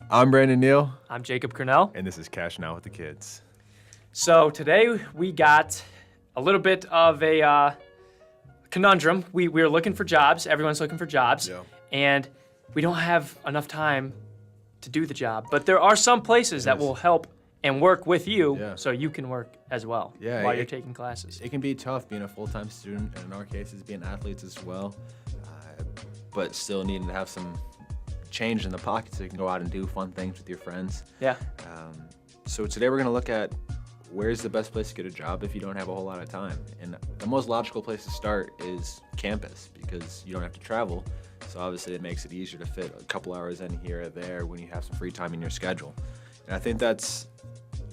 I'm Brandon Neal. I'm Jacob Cornell. And this is Cashin with the Kids. So today we got a little bit of a conundrum. We're looking for jobs. Everyone's looking for jobs. Yeah. And we don't have enough time to do the job. But there are some places that will help and work with you so you can work as well while you're taking classes. It can be tough being a full-time student, and in our cases being athletes as well, but still needing to have some change in the pocket so you can go out and do fun things with your friends. Yeah. So today we're going to look at where's the best place to get a job if you don't have a whole lot of time. And the most logical place to start is campus because you don't have to travel. So obviously it makes it easier to fit a couple hours in here or there when you have some free time in your schedule. And I think that's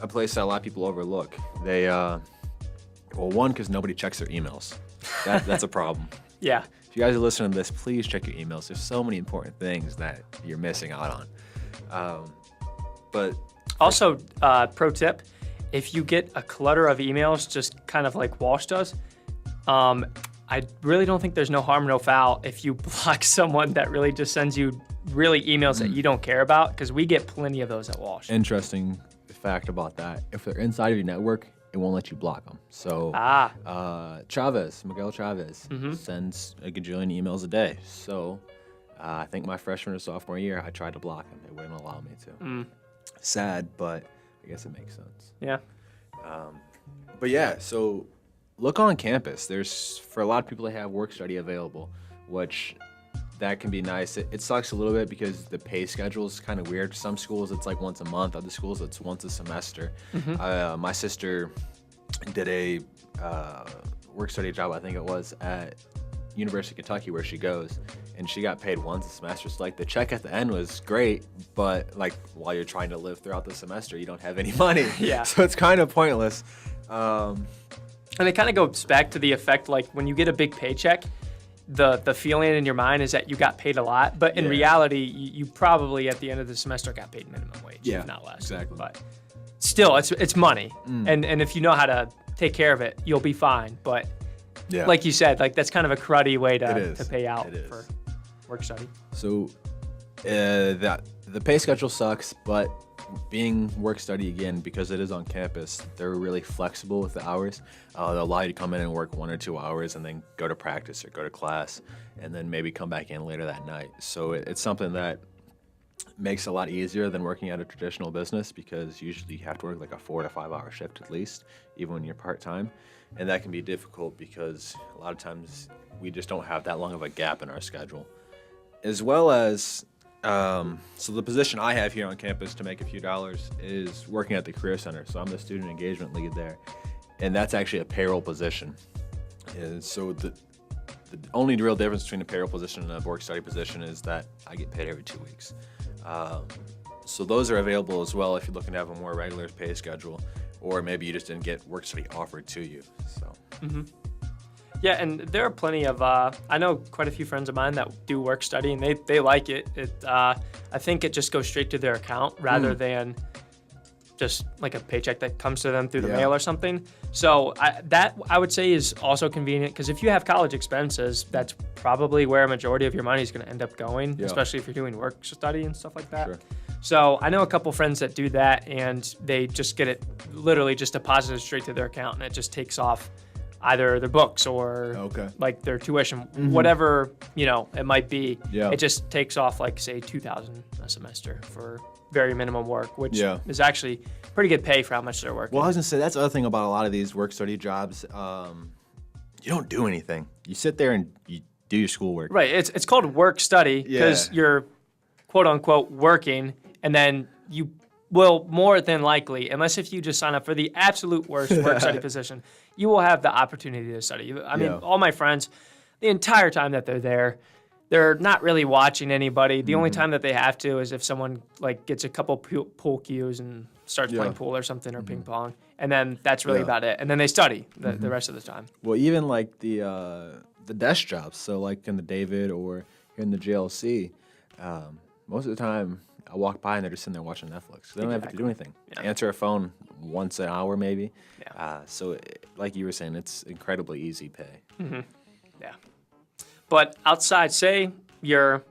a place that a lot of people overlook. They, well, one, because nobody checks their emails. That's a problem. Yeah. If you guys are listening to this, please check your emails. There's so many important things that you're missing out on. But also, pro tip, if you get a clutter of emails, just kind of like Walsh does, I really don't think there's no harm, no foul if you block someone that really just sends you really emails that you don't care about, because we get plenty of those at Walsh. Interesting fact about that. If they're inside of your network, it won't let you block them. So Miguel Chavez sends a gajillion emails a day. So I think my freshman or sophomore year, I tried to block him. They wouldn't allow me to. Sad, but I guess it makes sense. Yeah. But yeah, so look on campus. There's, for a lot of people, they have work study available, which that can be nice. It sucks a little bit because the pay schedule is kind of weird. Some schools it's like once a month. Other schools it's once a semester. My sister did a work study job, I think it was, at University of Kentucky where she goes, and she got paid once a semester. So like the check at the end was great, but like while you're trying to live throughout the semester, you don't have any money. Yeah. So it's kind of pointless. And it kind of goes back to the effect, like when you get a big paycheck, the feeling in your mind is that you got paid a lot, but in reality, you probably at the end of the semester got paid minimum wage, if not less. Exactly. But still, it's money, and if you know how to take care of it, you'll be fine. But like you said, like that's kind of a cruddy way to pay out for work study. So the pay schedule sucks, but being work study again, because it is on campus, they're really flexible with the hours. They'll allow you to come in and work 1 or 2 hours and then go to practice or go to class and then maybe come back in later that night. So it's something that makes it a lot easier than working at a traditional business, because usually you have to work like a 4 to 5 hour shift at least, even when you're part-time. And that can be difficult because a lot of times we just don't have that long of a gap in our schedule. As well as so the position I have here on campus to make a few dollars is working at the Career Center. So I'm the student engagement lead there, and that's actually a payroll position. And so the only real difference between a payroll position and a work study position is that I get paid every 2 weeks. So those are available as well if you're looking to have a more regular pay schedule, or maybe you just didn't get work study offered to you. So. Yeah, and there are plenty of, I know quite a few friends of mine that do work study, and they like it. I think it just goes straight to their account rather than just like a paycheck that comes to them through the mail or something. So that I would say is also convenient, because if you have college expenses, that's probably where a majority of your money is going to end up going, especially if you're doing work study and stuff like that. Sure. So I know a couple friends that do that, and they just get it literally just deposited straight to their account, and it just takes off either their books or like their tuition, whatever, it might be. Yeah. It just takes off like, say, $2,000 a semester for very minimum work, which is actually pretty good pay for how much they're working. Well, I was gonna say, that's the other thing about a lot of these work study jobs. You don't do anything. You sit there and you do your schoolwork. Right. It's called work study because you're quote unquote working, and then you will more than likely, unless if you just sign up for the absolute worst work study position, you will have the opportunity to study. I mean, all my friends, the entire time that they're there, they're not really watching anybody. The only time that they have to is if someone like gets a couple pool cues and starts playing pool or something or ping pong, and then that's really about it. And then they study the rest of the time. Well, even like the desk jobs, so like in the David or in the JLC, most of the time I walk by and they're just sitting there watching Netflix. They don't have to do anything. Answer a phone once an hour maybe. So like you were saying, it's incredibly easy pay. Yeah. But outside, say your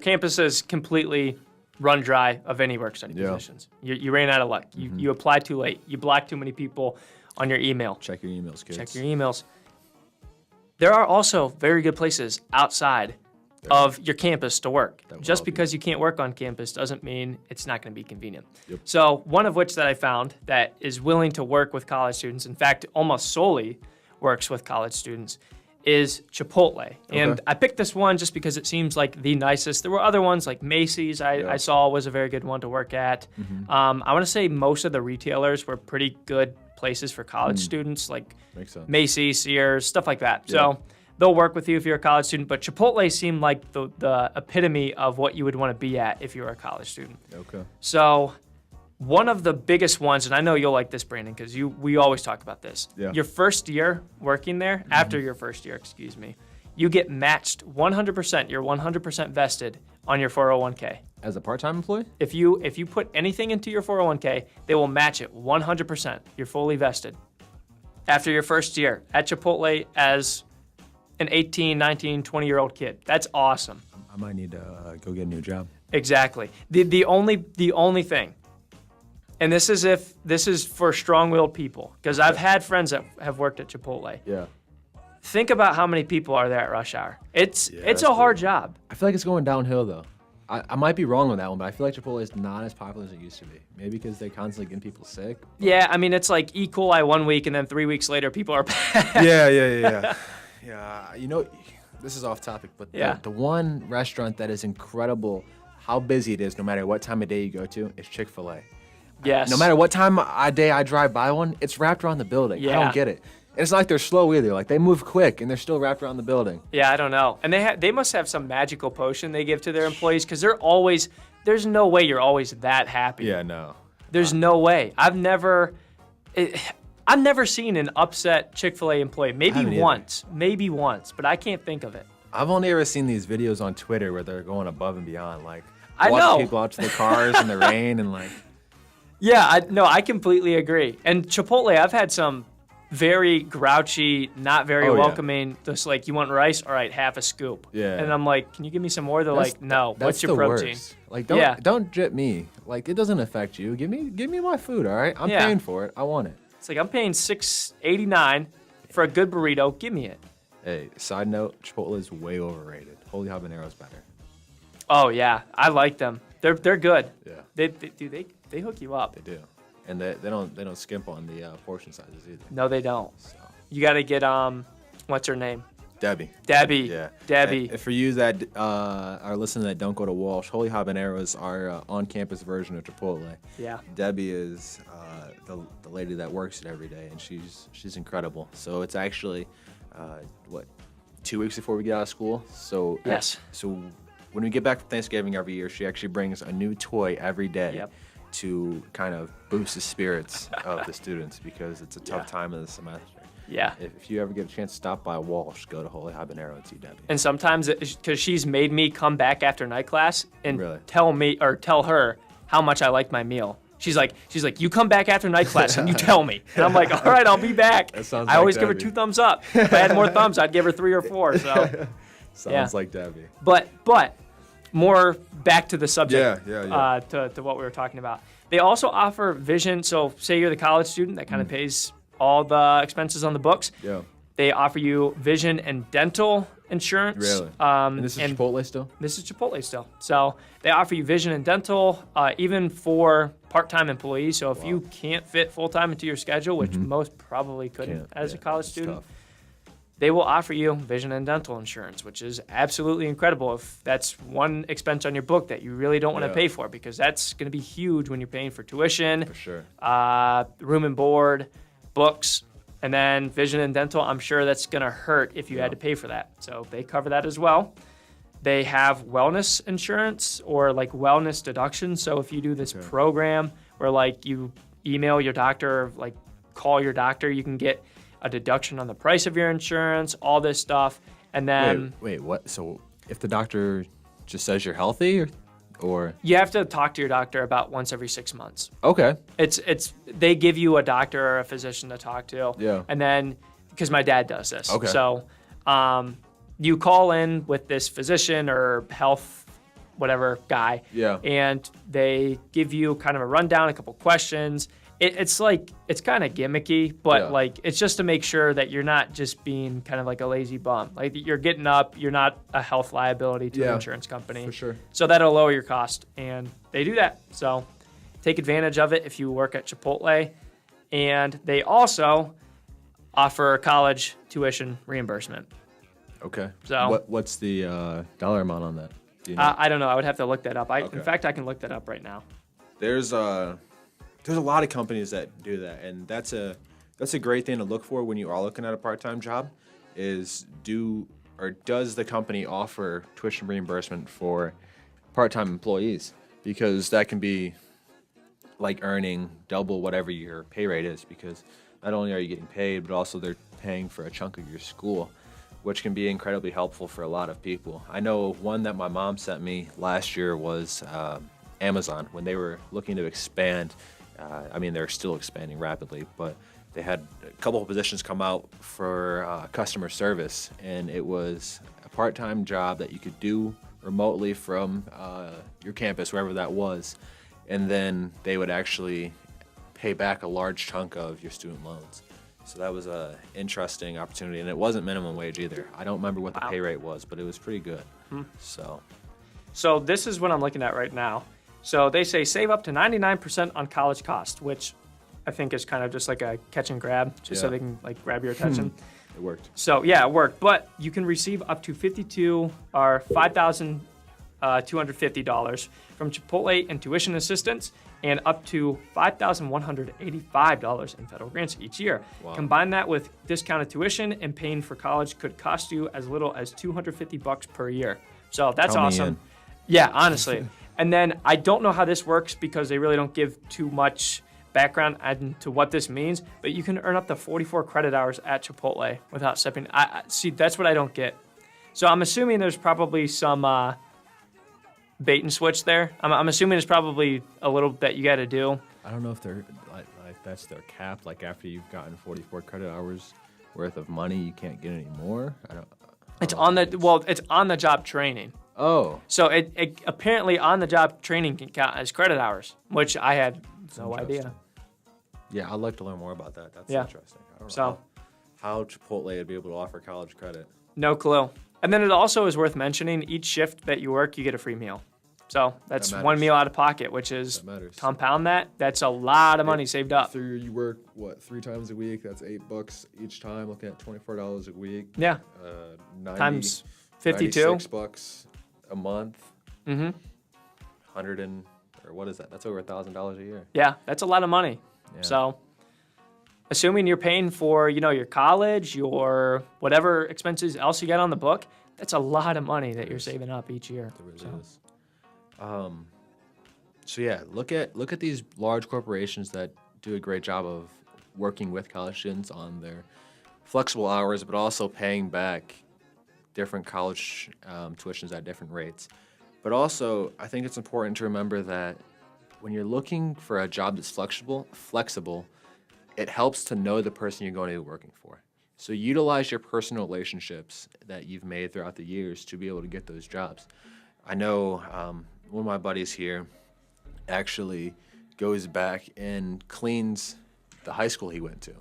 campus is completely run dry of any work study positions. You ran out of luck. You applied too late. You blocked too many people on your email. Check your emails, kids. Check your emails. There are also very good places outside of your campus to work. Just because you can't work on campus doesn't mean it's not going to be convenient. Yep. So one of which that I found that is willing to work with college students, in fact, almost solely works with college students, is Chipotle. And I picked this one just because it seems like the nicest. There were other ones like Macy's I saw was a very good one to work at. I want to say most of the retailers were pretty good places for college students, like Macy's, Sears, stuff like that. Yeah. So they'll work with you if you're a college student, but Chipotle seemed like the epitome of what you would want to be at if you were a college student. Okay. So one of the biggest ones, and I know you'll like this, Brandon, because we always talk about this. Yeah. Your first year working there, after your first year, you get matched 100%, you're 100% vested on your 401k. As a part-time employee? If you put anything into your 401k, they will match it 100%. You're fully vested. After your first year at Chipotle as an 18, 19, 20-year-old kid. That's awesome. I might need to go get a new job. Exactly. The only thing, and this is for strong-willed people, because I've had friends that have worked at Chipotle. Yeah. Think about how many people are there at rush hour. It's a hard job. I feel like it's going downhill though. I might be wrong on that one, but I feel like Chipotle is not as popular as it used to be. Maybe because they're constantly getting people sick. Yeah, I mean, it's like E. coli 1 week, and then 3 weeks later, people are back. Yeah. Yeah, you know, this is off topic, but the one restaurant that is incredible, how busy it is, no matter what time of day you go to, is Chick-fil-A. Yes. No matter what time of day I drive by one, it's wrapped around the building. Yeah. I don't get it. And it's not like they're slow either. Like, they move quick, and they're still wrapped around the building. Yeah, I don't know. And they must have some magical potion they give to their employees, because there's no way you're always that happy. Yeah, no. There's no way. I've never seen an upset Chick-fil-A employee. Maybe once, but I can't think of it. I've only ever seen these videos on Twitter where they're going above and beyond, like I know. walking people out to their cars in the rain and like. Yeah, I completely agree. And Chipotle, I've had some very grouchy, not very welcoming. Just like, you want rice? All right, half a scoop. Yeah. And I'm like, can you give me some more? They're like, no. What's your protein? Worst. Like, don't drip me. Like, it doesn't affect you. Give me my food. All right, I'm paying for it. I want it. It's like, I'm paying $6.89 for a good burrito. Give me it. Hey, side note, Chipotle is way overrated. Holy Habanero's better. Oh yeah, I like them. They're good. Yeah. They hook you up. They do. And they don't skimp on the portion sizes either. No, they don't. So. You got to get what's her name? Debbie. Yeah. Debbie. And for you that are listening that don't go to Walsh, Holy Habaneros are on-campus version of Chipotle. Yeah. Debbie is the lady that works it every day, and she's incredible. So it's actually 2 weeks before we get out of school. So yes. So when we get back from Thanksgiving every year, she actually brings a new toy every day. Yep. To kind of boost the spirits of the students, because it's a tough time of the semester. Yeah. If you ever get a chance to stop by Walsh, go to Holy Habanero and see Debbie. And sometimes, because she's made me come back after night class and tell her how much I liked my meal. She's like, you come back after night class and you tell me. And I'm like, all right, I'll be back. That sounds I always give her 2 thumbs up. If I had more thumbs, I'd give her 3 or 4. So. Sounds like Debbie. But more back to the subject. Yeah. To what we were talking about. They also offer vision. So say you're the college student that kind of pays all the expenses on the books. Yeah. They offer you vision and dental insurance. Really? And this is Chipotle still? This is Chipotle still. So they offer you vision and dental, even for part-time employees. So if you can't fit full-time into your schedule, which most probably couldn't as a college student, tough. They will offer you vision and dental insurance, which is absolutely incredible if that's one expense on your book that you really don't want to pay for, because that's going to be huge when you're paying for tuition, for sure. Room and board, books, and then vision and dental. I'm sure that's going to hurt if you had to pay for that. So they cover that as well. They have wellness insurance or like wellness deductions. So if you do this program where like you email your doctor or like call your doctor, you can get a deduction on the price of your insurance, all this stuff. And then wait, what? So if the doctor just says you're healthy, or you have to talk to your doctor about once every 6 months. Okay. It's they give you a doctor or a physician to talk to. Yeah. And then, because my dad does this. Okay. So you call in with this physician or health whatever guy. Yeah. And they give you kind of a rundown, a couple questions. It's kind of gimmicky, but like it's just to make sure that you're not just being kind of like a lazy bum. Like you're getting up, you're not a health liability to an insurance company. For sure. So that'll lower your cost, and they do that. So take advantage of it if you work at Chipotle. And they also offer college tuition reimbursement. Okay. So what's the dollar amount on that? Do you know? I don't know. I would have to look that up. In fact, I can look that up right now. There's a lot of companies that do that, and that's a great thing to look for when you are looking at a part-time job. Does the company offer tuition reimbursement for part-time employees? Because that can be like earning double whatever your pay rate is, because not only are you getting paid, but also they're paying for a chunk of your school, which can be incredibly helpful for a lot of people. I know one that my mom sent me last year was Amazon. When they were looking to expand, they're still expanding rapidly, but they had a couple of positions come out for customer service, and it was a part-time job that you could do remotely from your campus, wherever that was, and then they would actually pay back a large chunk of your student loans. So that was a interesting opportunity, and it wasn't minimum wage either. I don't remember what the pay rate was, but it was pretty good. So this is what I'm looking at right now. So they say save up to 99% on college cost, which I think is kind of just like a catch and grab, just so they can like grab your attention. It worked. So yeah, it worked. But you can receive up to $5,250 from Chipotle in tuition assistance and up to $5,185 in federal grants each year. Wow. Combine that with discounted tuition, and paying for college could cost you as little as $250 per year. So that's awesome. Yeah, honestly. And then I don't know how this works because they really don't give too much background into what this means, but you can earn up to 44 credit hours at Chipotle without stepping. See, that's what I don't get. So I'm assuming there's probably some bait and switch there. I'm assuming there's probably a little bit you got to do. I don't know if they're like that's their cap. Like after you've gotten 44 credit hours worth of money, you can't get any more. It's on the job training. Oh. So it apparently on the job training can count as credit hours, which I had no idea. Yeah, I'd like to learn more about that. That's interesting. I don't know how Chipotle would be able to offer college credit. No clue. And then it also is worth mentioning, each shift that you work, you get a free meal. So that's one meal out of pocket, which is compound that's a lot of money saved up. You work 3 times a week? That's $8 each time. Looking at $24 a week. Yeah. Times 52. $96 a month. Mm-hmm. What is that? That's over $1,000 a year. Yeah, that's a lot of money. Yeah. So, assuming you're paying for, your college, your whatever expenses else you got on the book, that's a lot of money that you're saving up each year. It really is. So yeah, look at these large corporations that do a great job of working with college students on their flexible hours, but also paying back different college tuitions at different rates. But also, I think it's important to remember that when you're looking for a job that's flexible, it helps to know the person you're going to be working for. So utilize your personal relationships that you've made throughout the years to be able to get those jobs. I know one of my buddies here actually goes back and cleans the high school he went to.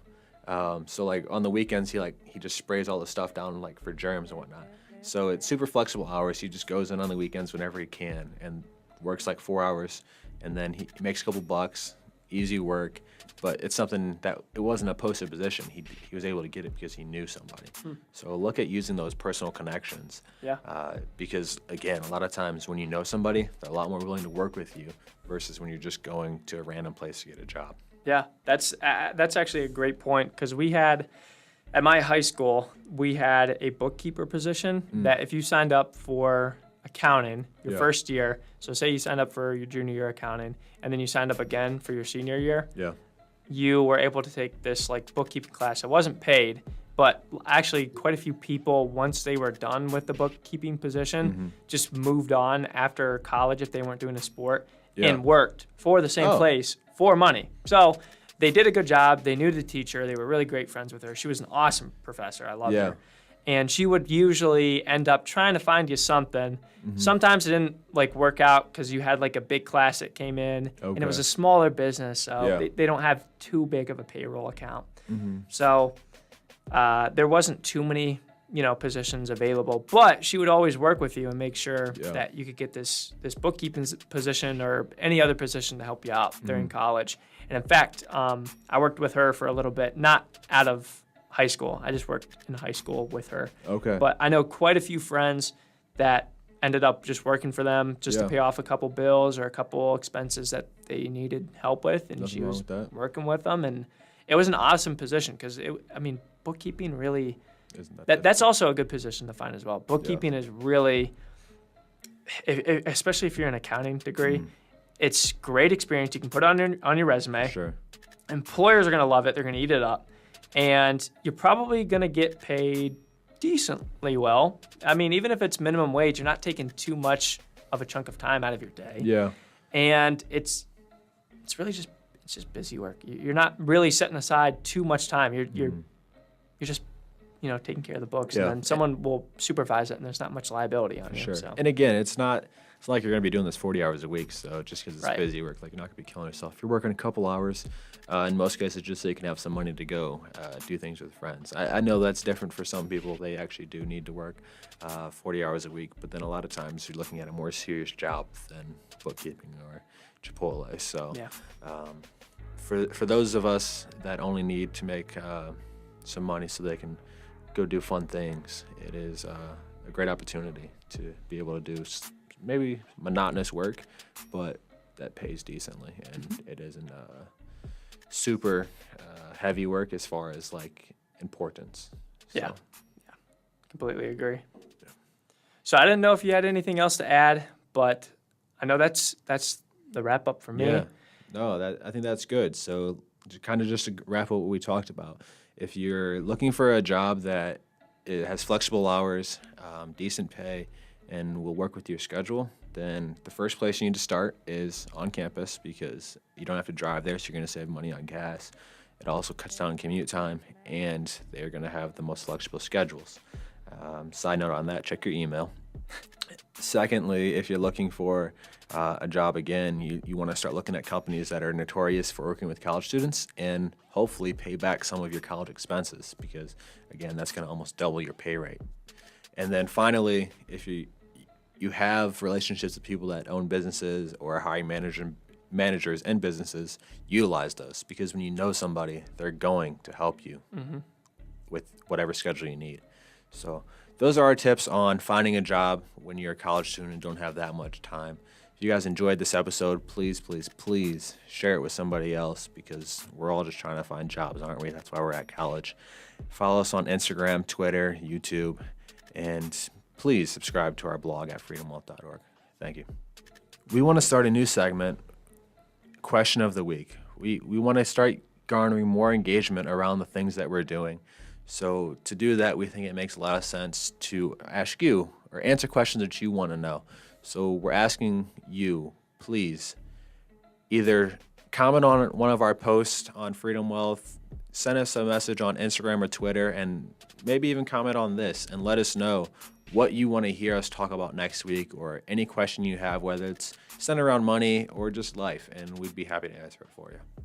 So like on the weekends, he just sprays all the stuff down like for germs and whatnot. So it's super flexible hours. He just goes in on the weekends whenever he can and works like 4 hours, and then he makes a couple bucks, easy work. But it's something that it wasn't a posted position. He was able to get it because he knew somebody. So look at using those personal connections. Yeah. Because again, a lot of times when you know somebody, they're a lot more willing to work with you versus when you're just going to a random place to get a job. Yeah, that's actually a great point, because we had, at my high school, we had a bookkeeper position that if you signed up for accounting your first year, so say you signed up for your junior year accounting, and then you signed up again for your senior year, you were able to take this like bookkeeping class. It wasn't paid, but actually quite a few people, once they were done with the bookkeeping position, just moved on after college if they weren't doing a sport and worked for the same place for money. So they did a good job. They knew the teacher. They were really great friends with her. She was an awesome professor. I loved her. and she would usually end up trying to find you something. Sometimes it didn't like work out because you had like a big class that came in, and it was a smaller business, so they don't have too big of a payroll account. So there wasn't too many, positions available, but she would always work with you and make sure that you could get this bookkeeping position or any other position to help you out during college. And in fact, I worked with her for a little bit, not out of high school. I just worked in high school with her. Okay. But I know quite a few friends that ended up just working for them just to pay off a couple bills or a couple expenses that they needed help with, and she was working with them, and it was an awesome position because bookkeeping really that's also a good position to find as well. Bookkeeping is really, especially if you're an accounting degree, it's great experience. You can put it on your resume. Sure. Employers are going to love it. They're going to eat it up, and you're probably going to get paid decently well. I mean, even if it's minimum wage, you're not taking too much of a chunk of time out of your day. Yeah. And it's really just busy work. You're not really setting aside too much time. You're just taking care of the books, and then someone will supervise it, and there's not much liability on you. Sure. So. And again, it's not like you're going to be doing this 40 hours a week. So just because it's busy work, like you're not going to be killing yourself. If you're working a couple hours, in most cases, just so you can have some money to go do things with friends. I know that's different for some people. They actually do need to work 40 hours a week, but then a lot of times you're looking at a more serious job than bookkeeping or Chipotle. So for those of us that only need to make some money so they can go do fun things, it is a great opportunity to be able to do maybe monotonous work, but that pays decently, and it isn't super heavy work as far as like importance. So. Yeah, completely agree. Yeah. So I didn't know if you had anything else to add, but I know that's the wrap up for me. Yeah, no, I think that's good. So kind of just to wrap up what we talked about, if you're looking for a job that it has flexible hours, decent pay, and will work with your schedule, then the first place you need to start is on campus, because you don't have to drive there, so you're going to save money on gas. It also cuts down commute time, and they're going to have the most flexible schedules. Side note on that, check your email. Secondly, if you're looking for a job again, you want to start looking at companies that are notorious for working with college students and hopefully pay back some of your college expenses, because, again, that's going to almost double your pay rate. And then finally, if you have relationships with people that own businesses or are hiring managers in businesses, utilize those, because when you know somebody, they're going to help you with whatever schedule you need. So those are our tips on finding a job when you're a college student and don't have that much time. If you guys enjoyed this episode, please, please, please share it with somebody else, because we're all just trying to find jobs, aren't we? That's why we're at college. Follow us on Instagram, Twitter, YouTube, and please subscribe to our blog at freedomwealth.org. Thank you. We want to start a new segment, Question of the Week. We want to start garnering more engagement around the things that we're doing. So to do that, we think it makes a lot of sense to ask you or answer questions that you want to know. So we're asking you, please, either comment on one of our posts on Freedom Wealth, send us a message on Instagram or Twitter, and maybe even comment on this and let us know what you want to hear us talk about next week, or any question you have, whether it's centered around money or just life, and we'd be happy to answer it for you.